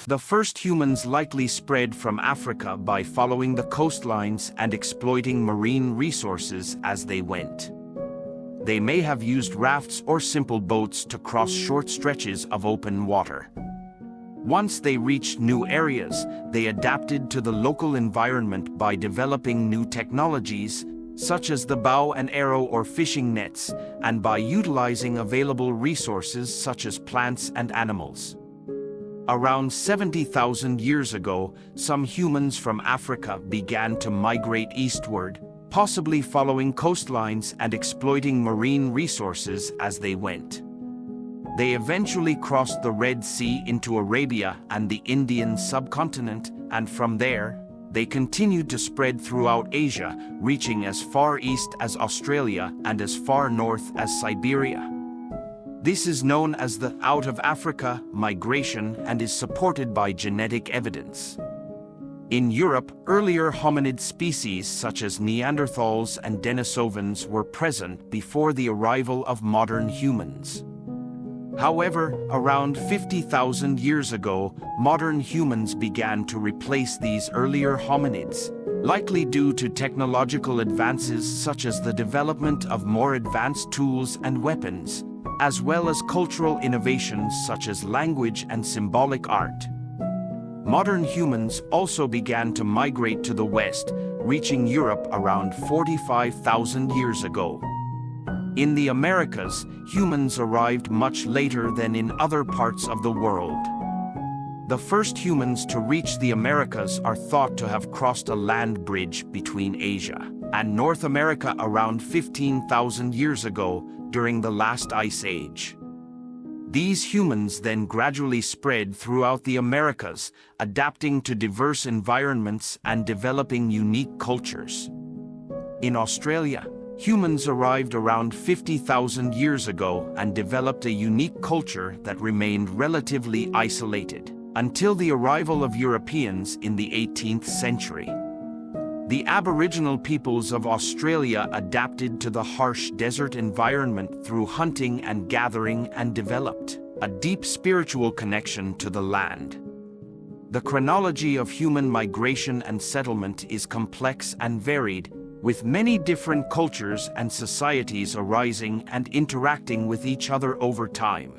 The first humans likely spread from Africa by following the coastlines and exploiting marine resources as they went. They may have used rafts or simple boats to cross short stretches of open water. Once they reached new areas, they adapted to the local environment by developing new technologies, such as the bow and arrow or fishing nets, and by utilizing available resources such as plants and animals. Around 70,000 years ago, some humans from Africa began to migrate eastward, possibly following coastlines and exploiting marine resources as they went. They eventually crossed the Red Sea into Arabia and the Indian subcontinent, and from there, they continued to spread throughout Asia, reaching as far east as Australia and as far north as Siberia. This is known as the out of Africa migration and is supported by genetic evidence. In Europe, earlier hominid species such as Neanderthals and Denisovans were present before the arrival of modern humans. However, around 50,000 years ago, modern humans began to replace these earlier hominids, likely due to technological advances such as the development of more advanced tools and weapons, as well as cultural innovations such as language and symbolic art. Modern humans also began to migrate to the west, reaching Europe around 45,000 years ago. In the Americas, humans arrived much later than in other parts of the world. The first humans to reach the Americas are thought to have crossed a land bridge between Asia and North America around 15,000 years ago during the last ice age. These humans then gradually spread throughout the Americas, adapting to diverse environments and developing unique cultures. In Australia, humans arrived around 50,000 years ago and developed a unique culture that remained relatively isolated until the arrival of Europeans in the 18th century. The Aboriginal peoples of Australia adapted to the harsh desert environment through hunting and gathering and developed a deep spiritual connection to the land. The chronology of human migration and settlement is complex and varied, with many different cultures and societies arising and interacting with each other over time.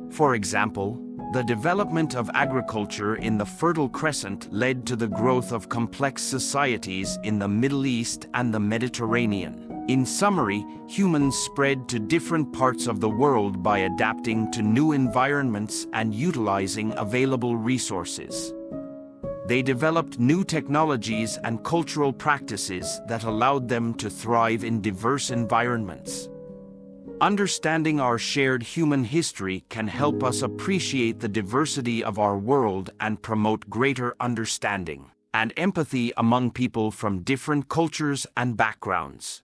For example, the development of agriculture in the Fertile Crescent led to the growth of complex societies in the Middle East and the Mediterranean. In summary, humans spread to different parts of the world by adapting to new environments and utilizing available resources. They developed new technologies and cultural practices that allowed them to thrive in diverse environments. Understanding our shared human history can help us appreciate the diversity of our world and promote greater understanding and empathy among people from different cultures and backgrounds.